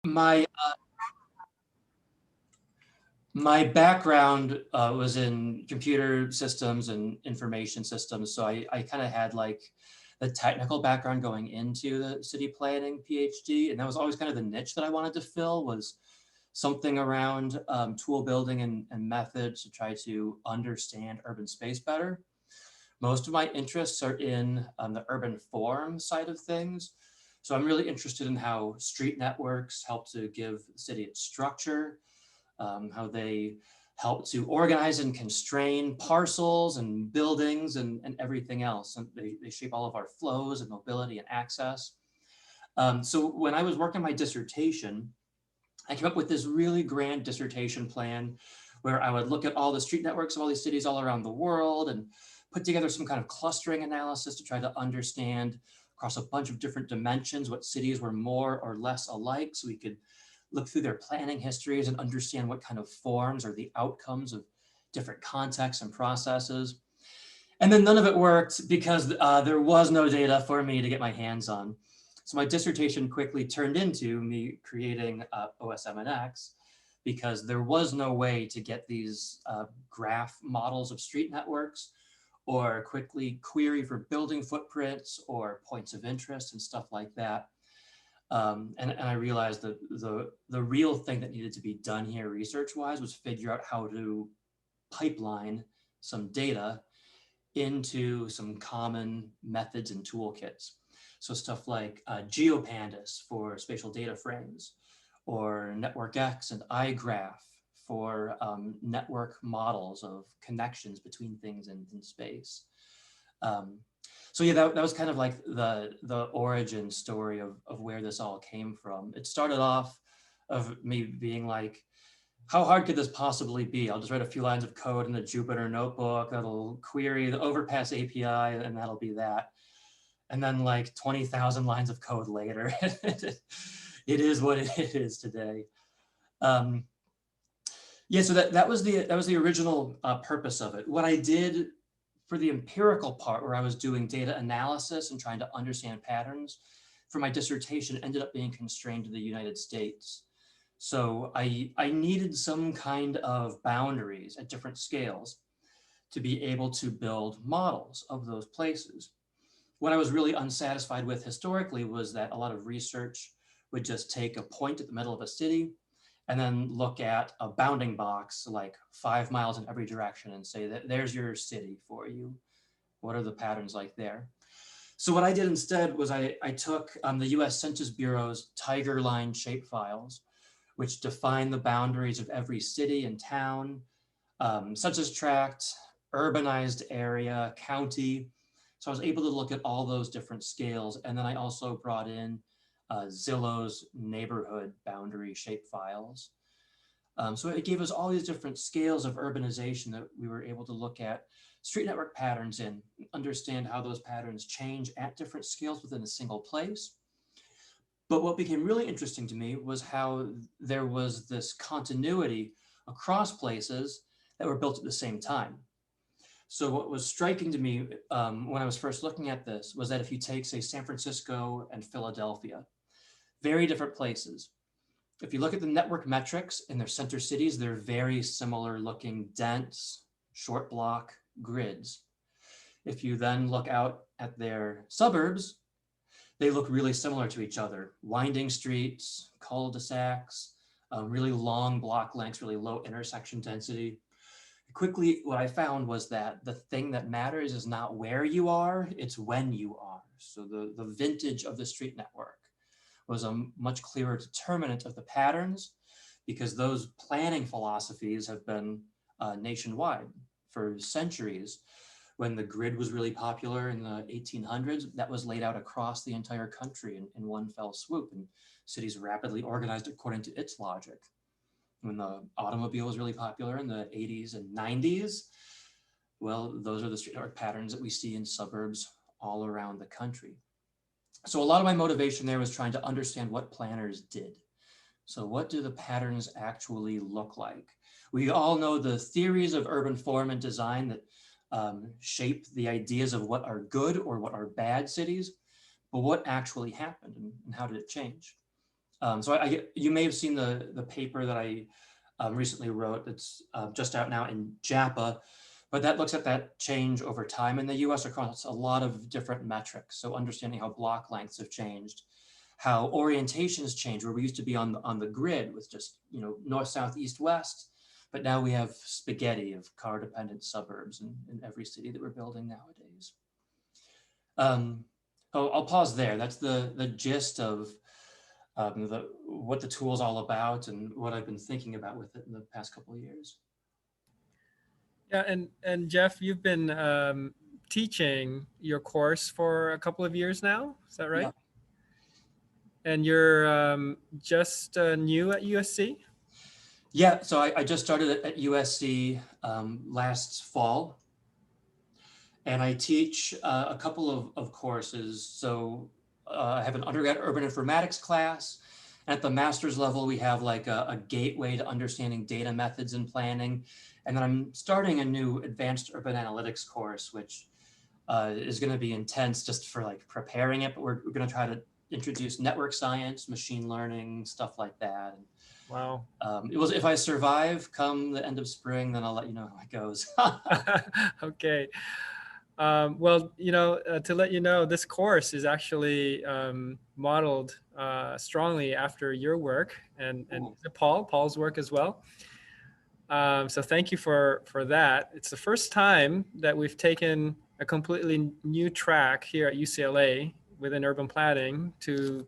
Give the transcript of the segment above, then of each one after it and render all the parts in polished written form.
My my background was in computer systems and information systems, so I kind of had like the technical background going into the city planning PhD, and that was always kind of the niche that I wanted to fill was something around tool building and methods to try to understand urban space better. Most of my interests are in the urban form side of things. So I'm really interested in how street networks help to give the city its structure, how they help to organize and constrain parcels and buildings and everything else. And they shape all of our flows and mobility and access. So when I was working my dissertation, I came up with this really grand dissertation plan where I would look at all the street networks of all these cities all around the world and put together some kind of clustering analysis to try to understand across a bunch of different dimensions what cities were more or less alike, so we could look through their planning histories and understand what kind of forms are the outcomes of different contexts and processes. And then none of it worked because there was no data for me to get my hands on. So my dissertation quickly turned into me creating OSMNX because there was no way to get these graph models of street networks or quickly query for building footprints or points of interest and stuff like that. And I realized that the real thing that needed to be done here research-wise was figure out how to pipeline some data into some common methods and toolkits. So stuff like GeoPandas for spatial data frames, or NetworkX and iGraph for network models of connections between things in space. Um, so yeah, that was kind of like the origin story of where this all came from. It started off of me being like, how hard could this possibly be? I'll just write a few lines of code in the Jupyter notebook that'll query the overpass API and that'll be that. And then like 20,000 lines of code later, it is what it is today. Um, yeah, so that was the original purpose of it. What I did for the empirical part where I was doing data analysis and trying to understand patterns for my dissertation ended up being constrained to the United States. So I needed some kind of boundaries at different scales to be able to build models of those places. What I was really unsatisfied with historically was that a lot of research would just take a point at the middle of a city and then look at a bounding box like 5 miles in every direction and say that there's your city for you. What are the patterns like there? So what I did instead was I took the US Census Bureau's Tiger Line shapefiles, which define the boundaries of every city and town, census tract, urbanized area, county. So I was able to look at all those different scales. And then I also brought in Zillow's neighborhood boundary shapefiles. So it gave us all these different scales of urbanization that we were able to look at street network patterns in, understand how those patterns change at different scales within a single place. But what became really interesting to me was how there was this continuity across places that were built at the same time. So what was striking to me when I was first looking at this was that if you take, say, San Francisco and Philadelphia, very different places. If you look at the network metrics in their center cities, they're very similar looking, dense, short block grids. If you then look out at their suburbs, they look really similar to each other. Winding streets, cul-de-sacs, really long block lengths, really low intersection density. Quickly, what I found was that the thing that matters is not where you are, it's when you are. So the vintage of the street network was a much clearer determinant of the patterns because those planning philosophies have been nationwide for centuries. When the grid was really popular in the 1800s, that was laid out across the entire country in one fell swoop, and cities rapidly organized according to its logic. When the automobile was really popular in the 80s and 90s, well, those are the street network patterns that we see in suburbs all around the country. So a lot of my motivation there was trying to understand what planners did. So what do the patterns actually look like? We all know the theories of urban form and design that shape the ideas of what are good or what are bad cities, but what actually happened and how did it change? So you may have seen the paper that I recently wrote. It's just out now in JAPA, but that looks at that change over time in the US across a lot of different metrics. So understanding how block lengths have changed, how orientations change, where we used to be on the grid with just, you know, north, south, east, west, but now we have spaghetti of car dependent suburbs in every city that we're building nowadays. I'll pause there. That's the gist of what the tool is all about and what I've been thinking about with it in the past couple of years. Yeah, and Geoff, you've been teaching your course for a couple of years now. Is that right? Yeah. And you're just new at USC? Yeah, so I just started at USC last fall, and I teach a couple of courses. So I have an undergrad urban informatics class. At the master's level, we have like a gateway to understanding data methods and planning. And then I'm starting a new advanced urban analytics course, which is going to be intense just for like preparing it. But we're going to try to introduce network science, machine learning, stuff like that. And, Wow. it was, if I survive come the end of spring, then I'll let you know how it goes. Okay. Well, you know, to let you know, this course is actually modeled strongly after your work and Paul's work as well. So thank you for that. It's the first time that we've taken a completely new track here at UCLA within urban planning to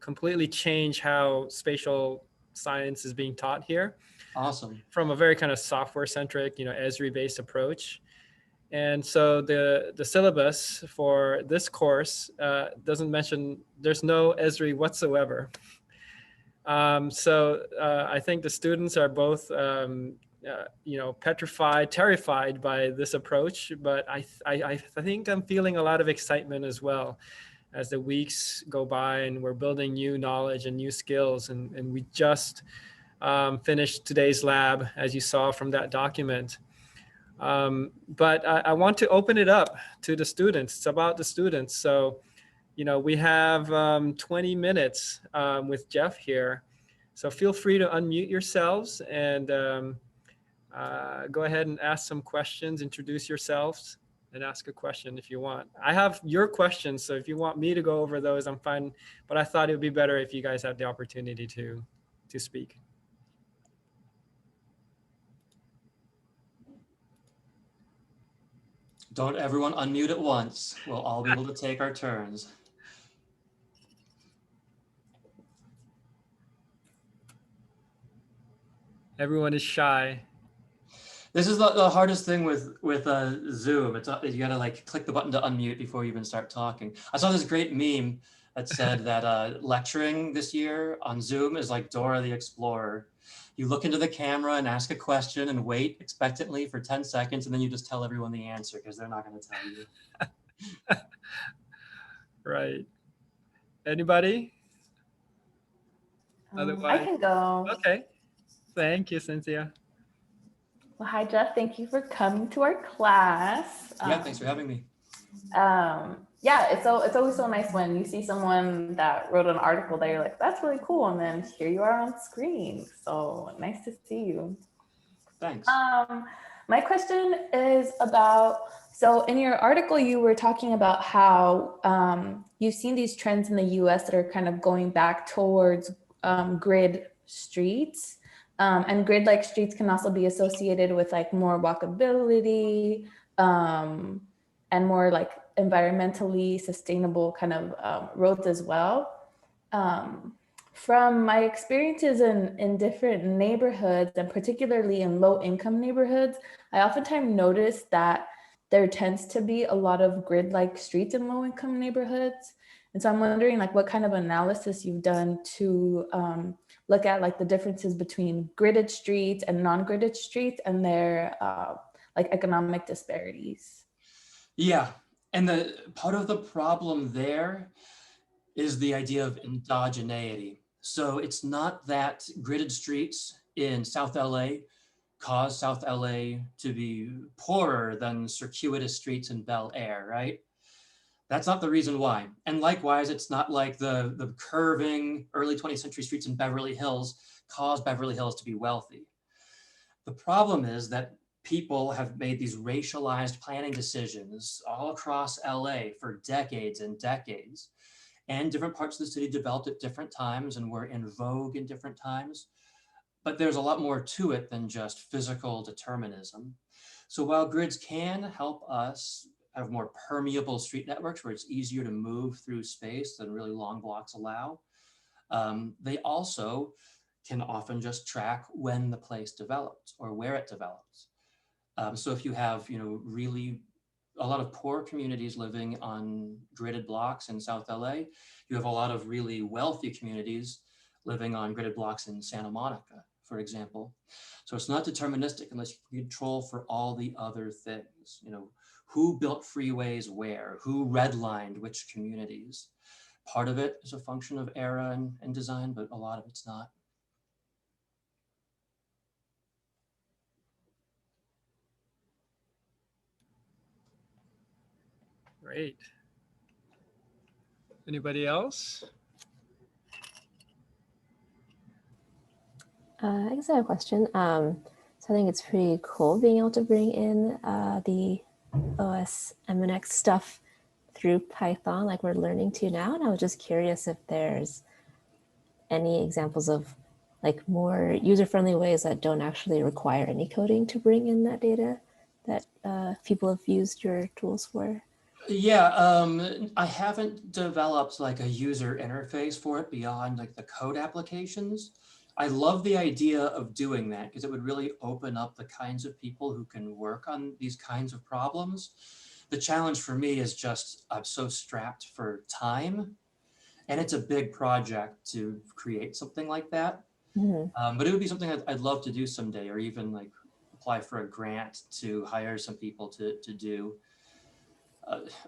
completely change how spatial science is being taught here. Awesome. From a very kind of software centric, you know, Esri based approach. And so the syllabus for this course doesn't mention, there's no Esri whatsoever. So I think the students are both, you know, petrified, terrified by this approach, but I think I'm feeling a lot of excitement as well as the weeks go by and we're building new knowledge and new skills. And we just finished today's lab, as you saw from that document. But I want to open it up to the students. It's about the students. So, you know, we have 20 minutes with Geoff here. So feel free to unmute yourselves and go ahead and ask some questions, introduce yourselves and ask a question if you want. I have your questions, so if you want me to go over those, I'm fine. But I thought it would be better if you guys had the opportunity to speak. Don't everyone unmute at once. We'll all be able to take our turns. Everyone is shy. This is the hardest thing with Zoom. It's you gotta like click the button to unmute before you even start talking. I saw this great meme that said that lecturing this year on Zoom is like Dora the Explorer. You look into the camera and ask a question and wait expectantly for 10 seconds, and then you just tell everyone the answer because they're not going to tell you. Right. Anybody? I can go. Okay. Thank you, Cynthia. Well, hi, Geoff. Thank you for coming to our class. Yeah, thanks for having me. Yeah, it's always so nice when you see someone that wrote an article that you're like, that's really cool. And then here you are on screen. So nice to see you. Thanks. My question is about, so in your article, you were talking about how you've seen these trends in the US that are kind of going back towards grid streets. And grid-like streets can also be associated with like more walkability and more like environmentally sustainable kind of roads as well. From my experiences in different neighborhoods, and particularly in low-income neighborhoods, I oftentimes notice that there tends to be a lot of grid-like streets in low-income neighborhoods. And so I'm wondering like what kind of analysis you've done to look at like the differences between gridded streets and non-gridded streets and their like economic disparities. Yeah, and the part of the problem there is the idea of endogeneity. So it's not that gridded streets in South LA cause South LA to be poorer than circuitous streets in Bel Air, right? That's not the reason why. And likewise, it's not like the curving early 20th century streets in Beverly Hills caused Beverly Hills to be wealthy. The problem is that people have made these racialized planning decisions all across LA for decades and decades. And different parts of the city developed at different times and were in vogue in different times. But there's a lot more to it than just physical determinism. So while grids can help us have more permeable street networks where it's easier to move through space than really long blocks allow, they also can often just track when the place developed or where it developed. So if you have, really a lot of poor communities living on gridded blocks in South LA, you have a lot of really wealthy communities living on gridded blocks in Santa Monica, for example. So it's not deterministic unless you control for all the other things, who built freeways where, who redlined which communities. Part of it is a function of era and design, but a lot of it's not. Great. Anybody else? I guess I have a question. So I think it's pretty cool being able to bring in the OSMNX stuff through Python like we're learning to now. And I was just curious if there's any examples of like more user-friendly ways that don't actually require any coding to bring in that data that people have used your tools for. Yeah, I haven't developed like a user interface for it beyond like the code applications. I love the idea of doing that because it would really open up the kinds of people who can work on these kinds of problems. The challenge for me is just I'm so strapped for time, and it's a big project to create something like that. Mm-hmm. But it would be something I'd love to do someday, or even like apply for a grant to hire some people to do.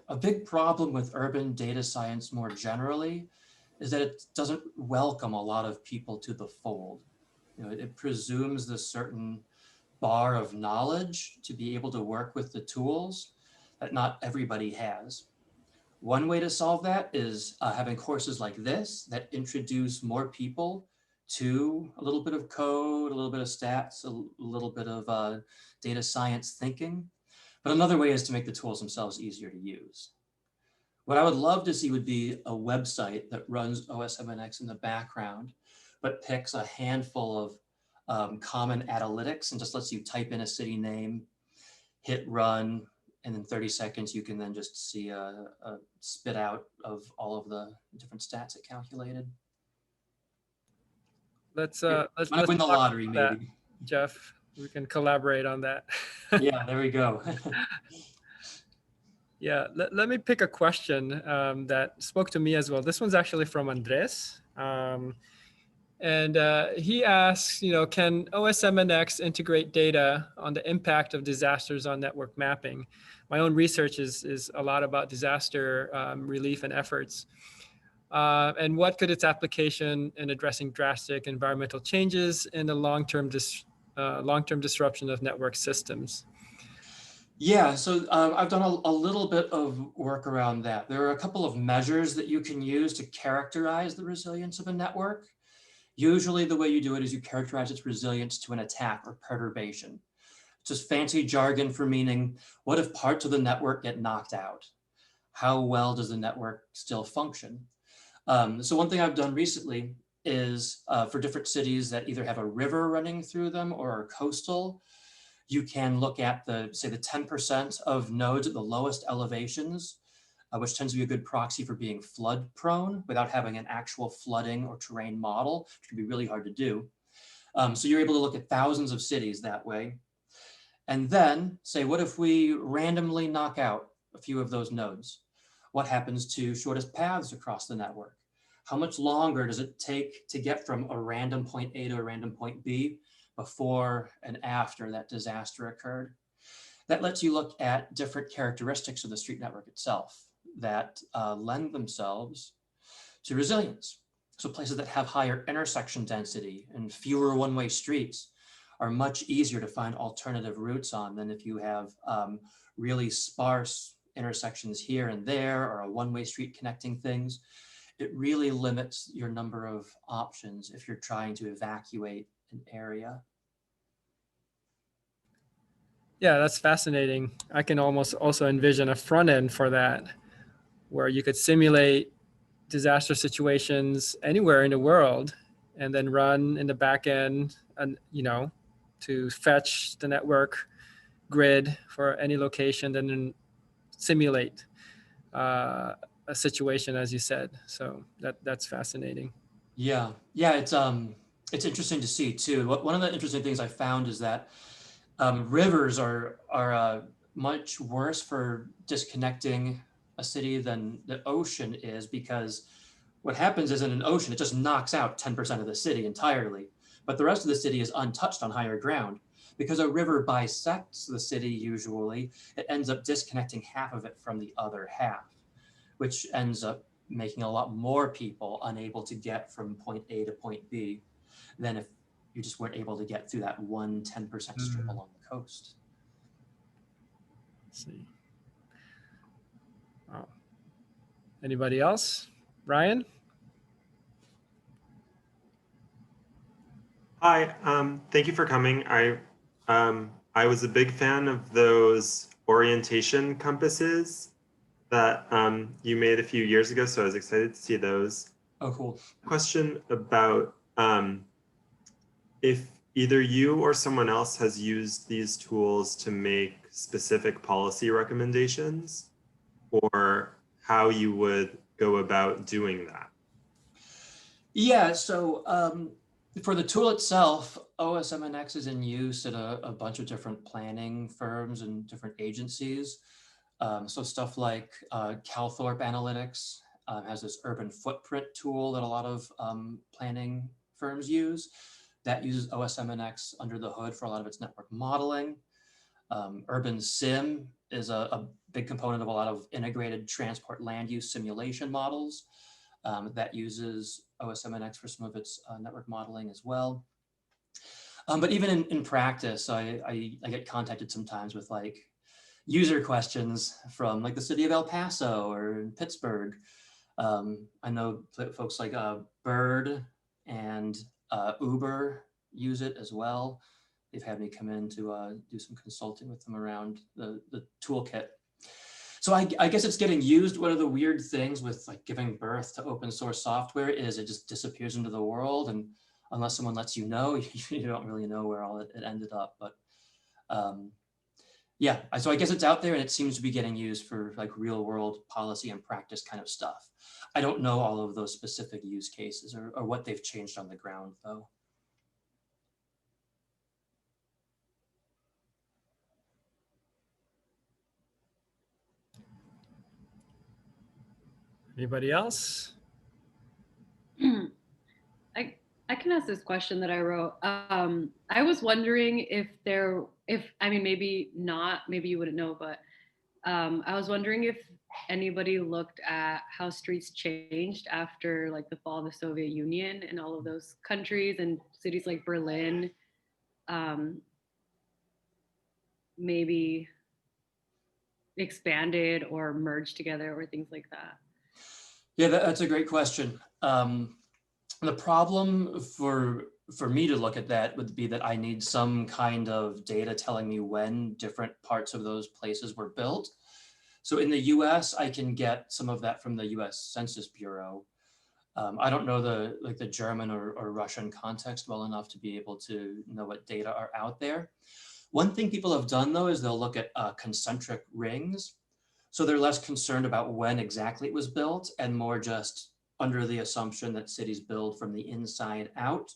A big problem with urban data science more generally is that it doesn't welcome a lot of people to the fold. It presumes this certain bar of knowledge to be able to work with the tools that not everybody has. One way to solve that is having courses like this that introduce more people to a little bit of code, a little bit of stats, a little bit of data science thinking. But another way is to make the tools themselves easier to use. What I would love to see would be a website that runs OSMNX in the background, but picks a handful of common analytics and just lets you type in a city name, hit run, and in 30 seconds, you can then just see a spit out of all of the different stats it calculated. Let's win the talk lottery, about that, maybe. Geoff. We can collaborate on that. Yeah, there we go. Yeah, let me pick a question that spoke to me as well. This one's actually from Andres. And he asks, can OSMNX integrate data on the impact of disasters on network mapping? My own research is a lot about disaster relief and efforts. And what could its application in addressing drastic environmental changes and the long-term disruption of network systems? Yeah, so I've done a little bit of work around that. There are a couple of measures that you can use to characterize the resilience of a network. Usually the way you do it is you characterize its resilience to an attack or perturbation. It's just fancy jargon for meaning, what if parts of the network get knocked out? How well does the network still function? So one thing I've done recently is for different cities that either have a river running through them or are coastal, you can look at the 10% of nodes at the lowest elevations, which tends to be a good proxy for being flood prone without having an actual flooding or terrain model, which can be really hard to do. So you're able to look at thousands of cities that way. And then say, what if we randomly knock out a few of those nodes? What happens to shortest paths across the network? How much longer does it take to get from a random point A to a random point B before and after that disaster occurred? That lets you look at different characteristics of the street network itself that lend themselves to resilience. So places that have higher intersection density and fewer one-way streets are much easier to find alternative routes on than if you have really sparse intersections here and there, or a one-way street connecting things, it really limits your number of options if you're trying to evacuate an area. Yeah, that's fascinating. I can almost also envision a front end for that, where you could simulate disaster situations anywhere in the world and then run in the back end and, to fetch the network grid for any location, and then simulate a situation, as you said. So that's fascinating. Yeah, it's interesting to see too. One of the interesting things I found is that rivers are much worse for disconnecting a city than the ocean is, because what happens is in an ocean, it just knocks out 10% of the city entirely, but the rest of the city is untouched on higher ground. Because a river bisects the city usually, it ends up disconnecting half of it from the other half, which ends up making a lot more people unable to get from point A to point B than if you just weren't able to get through that 10% strip along the coast. Let's see. Wow. Anybody else? Ryan? Hi, thank you for coming. I was a big fan of those orientation compasses that you made a few years ago, so I was excited to see those. Oh, cool. Question about if either you or someone else has used these tools to make specific policy recommendations, or how you would go about doing that. Yeah, so for the tool itself, OSMNX is in use at a bunch of different planning firms and different agencies. So stuff like Calthorpe Analytics has this urban footprint tool that a lot of planning firms use that uses OSMNX under the hood for a lot of its network modeling. Urban Sim is a big component of a lot of integrated transport land use simulation models that uses OSMNX for some of its network modeling as well. But even in practice, I get contacted sometimes with like user questions from like the city of El Paso or Pittsburgh. I know folks like Bird and Uber use it as well. They've had me come in to do some consulting with them around the toolkit. So I guess it's getting used. One of the weird things with like giving birth to open source software is it just disappears into the world, and unless someone lets you know, you don't really know where all it ended up. But yeah, so I guess it's out there and it seems to be getting used for like real world policy and practice kind of stuff. I don't know all of those specific use cases or what they've changed on the ground though. Anybody else? I can ask this question that I wrote. I was wondering if I mean, maybe not, maybe you wouldn't know, but I was wondering if anybody looked at how streets changed after like the fall of the Soviet Union and all of those countries and cities like Berlin, maybe expanded or merged together or things like that. Yeah, that's a great question. The problem for me to look at that would be that I need some kind of data telling me when different parts of those places were built. So in the US, I can get some of that from the US Census Bureau. I don't know the German or Russian context well enough to be able to know what data are out there. One thing people have done though is they'll look at concentric rings. So they're less concerned about when exactly it was built and more just under the assumption that cities build from the inside out,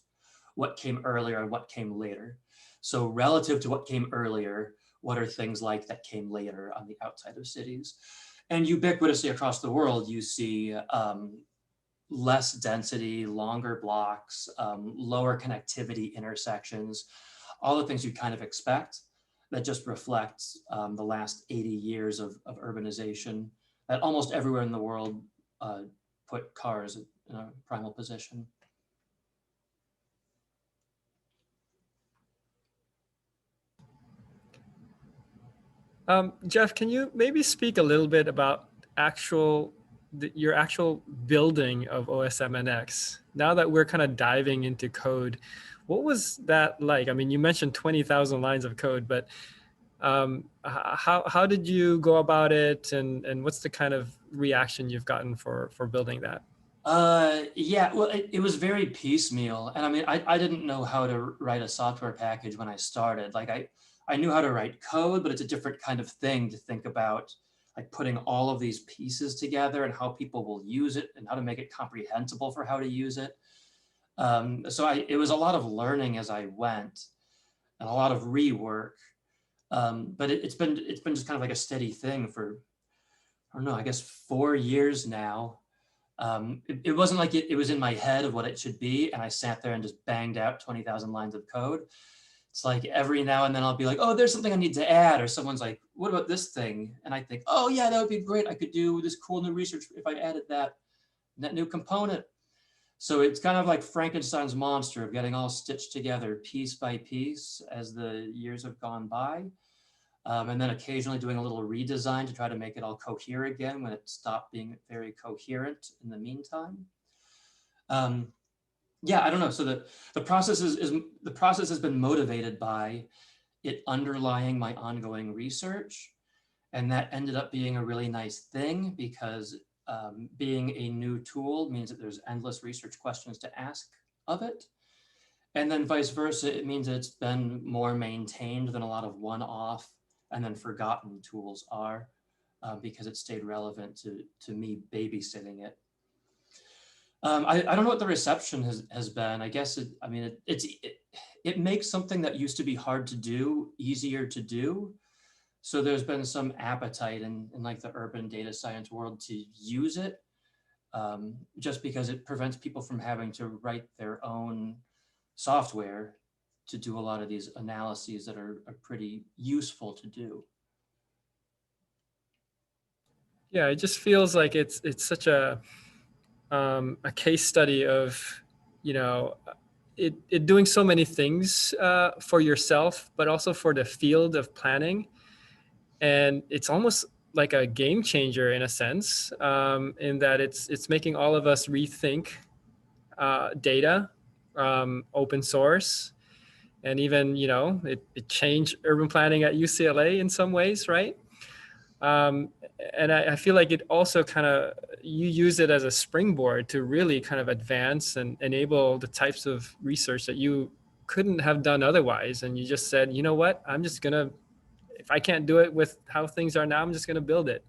what came earlier and what came later. So relative to what came earlier, what are things like that came later on the outside of cities? And ubiquitously across the world, you see less density, longer blocks, lower connectivity intersections, all the things you kind of expect that just reflect the last 80 years of urbanization that almost everywhere in the world put cars in a primal position. Geoff, can you maybe speak a little bit about your actual building of OSMNX? Now that we're kind of diving into code, what was that like? I mean, you mentioned 20,000 lines of code, but how did you go about it, and what's the kind of reaction you've gotten for building that? Yeah, well, it was very piecemeal. And I mean, I didn't know how to write a software package when I started. Like I knew how to write code, but it's a different kind of thing to think about, like putting all of these pieces together and how people will use it and how to make it comprehensible for how to use it. So it was a lot of learning as I went and a lot of rework. But it's been just kind of like a steady thing for, I don't know, I guess 4 years now. It wasn't like it was in my head of what it should be, and I sat there and just banged out 20,000 lines of code. It's like every now and then I'll be like, oh, there's something I need to add, or someone's like, what about this thing? And I think, oh yeah, that would be great. I could do this cool new research if I added that new component. So it's kind of like Frankenstein's monster of getting all stitched together piece by piece as the years have gone by. And then occasionally doing a little redesign to try to make it all coherent again when it stopped being very coherent in the meantime. Yeah, I don't know. So the process the process has been motivated by it underlying my ongoing research, and that ended up being a really nice thing because being a new tool means that there's endless research questions to ask of it. And then vice versa, it means that it's been more maintained than a lot of one-off and then forgotten tools are, because it stayed relevant to me babysitting it. I don't know what the reception has been. I guess it makes something that used to be hard to do easier to do. So there's been some appetite in like the urban data science world to use it, just because it prevents people from having to write their own software to do a lot of these analyses that are pretty useful to do. Yeah, it just feels like it's such a case study of, you know, it doing so many things for yourself, but also for the field of planning. And it's almost like a game changer in a sense, in that it's making all of us rethink data, open source, and even, you know, it changed urban planning at UCLA in some ways, right? And I feel like it also kind of, you use it as a springboard to really kind of advance and enable the types of research that you couldn't have done otherwise. And you just said, you know what, I'm just gonna, if I can't do it with how things are now, I'm just gonna build it.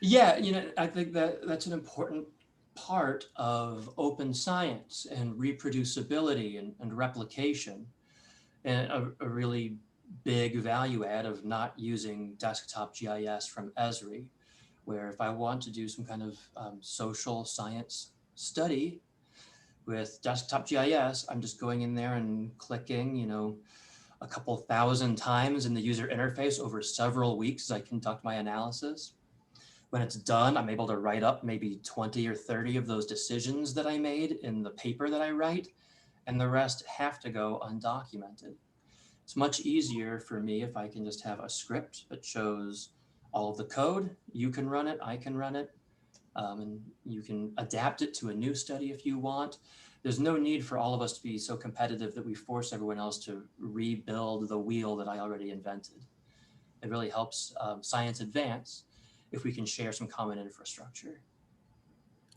Yeah, you know, I think that's an important part of open science and reproducibility and replication, and a really big value add of not using desktop GIS from Esri, where if I want to do some kind of social science study with desktop GIS, I'm just going in there and clicking, you know, a couple thousand times in the user interface over several weeks as I conduct my analysis. When it's done, I'm able to write up maybe 20 or 30 of those decisions that I made in the paper that I write, and the rest have to go undocumented. It's much easier for me if I can just have a script that shows all of the code. You can run it, I can run it, and you can adapt it to a new study if you want. There's no need for all of us to be so competitive that we force everyone else to rebuild the wheel that I already invented. It really helps science advance if we can share some common infrastructure.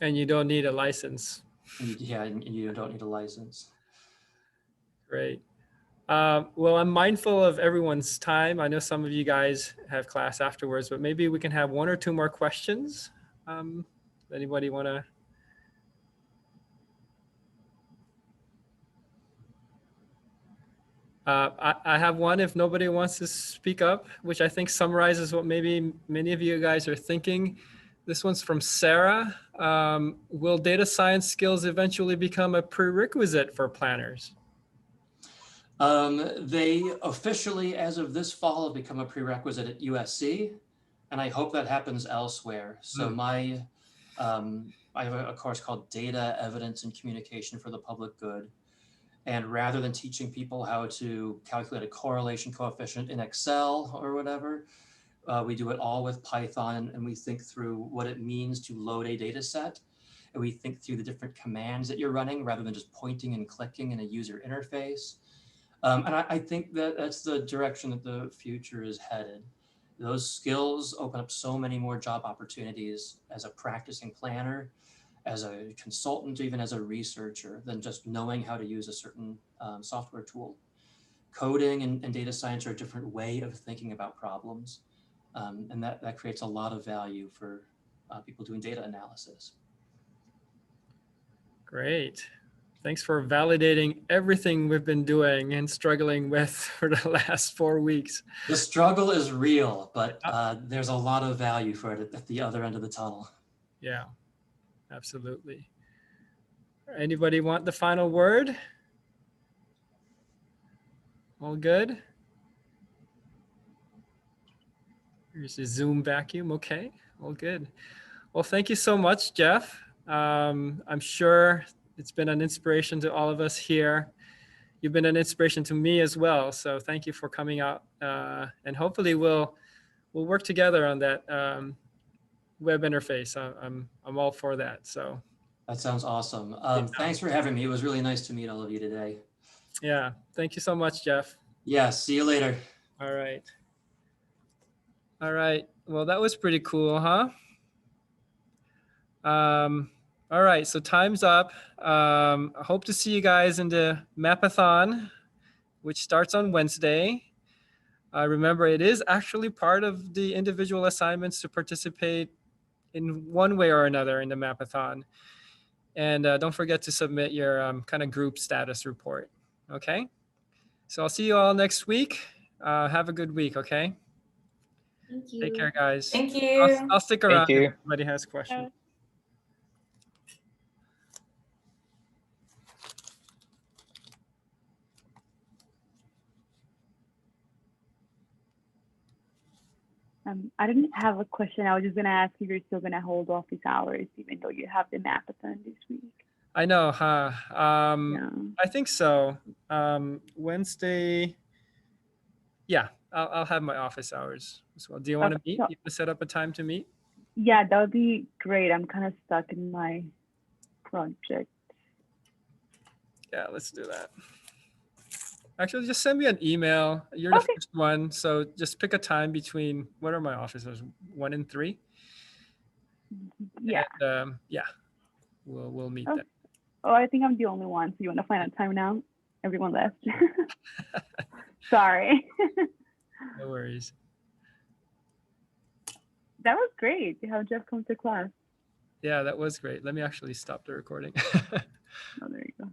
And you don't need a license. Yeah, and you don't need a license. Great. Well, I'm mindful of everyone's time. I know some of you guys have class afterwards, but maybe we can have one or two more questions. Anybody want to? I have one if nobody wants to speak up, which I think summarizes what maybe many of you guys are thinking. This one's from Sarah. Will data science skills eventually become a prerequisite for planners? They officially, as of this fall, have become a prerequisite at USC, and I hope that happens elsewhere. So I have a course called Data, Evidence, and Communication for the Public Good. And rather than teaching people how to calculate a correlation coefficient in Excel or whatever, we do it all with Python, and we think through what it means to load a data set. And we think through the different commands that you're running rather than just pointing and clicking in a user interface. And I think that that's the direction that the future is headed. Those skills open up so many more job opportunities as a practicing planner, as a consultant, even as a researcher, than just knowing how to use a certain software tool. Coding and data science are a different way of thinking about problems. And that creates a lot of value for people doing data analysis. Great. Thanks for validating everything we've been doing and struggling with for the last 4 weeks. The struggle is real, but there's a lot of value for it at the other end of the tunnel. Yeah, absolutely. Anybody want the final word? All good? Here's a Zoom vacuum. Okay, all good. Well, thank you so much, Geoff. I'm sure it's been an inspiration to all of us here. You've been an inspiration to me as well. So thank you for coming out. And hopefully we'll work together on that web interface. I'm all for that. So that sounds awesome. Thanks for having me. It was really nice to meet all of you today. Yeah, thank you so much, Geoff. Yeah, see you later. All right. All right. Well, that was pretty cool, huh? All right, so time's up. I hope to see you guys in the Mapathon, which starts on Wednesday. Remember, it is actually part of the individual assignments to participate in one way or another in the Mapathon. And don't forget to submit your kind of group status report, okay? So I'll see you all next week. Have a good week, okay? Thank you. Take care, guys. Thank you. I'll stick around you. if anybody has questions. I didn't have a question. I was just going to ask if you're still going to hold office hours, even though you have the Mapathon this week. I know, huh? Yeah. I think so. Wednesday, yeah, I'll have my office hours as well. Do you want to meet? You want to set up a time to meet? Yeah, that would be great. I'm kind of stuck in my project. Yeah, let's do that. Actually, just send me an email. You're the first one, so just pick a time between, what are my office hours? 1 and 3? Yeah. And, yeah, we'll meet then. Oh, I think I'm the only one. So you want to find out time now? Everyone left. Sorry. No worries. That was great to have Geoff come to class. Yeah, that was great. Let me actually stop the recording. Oh, there you go.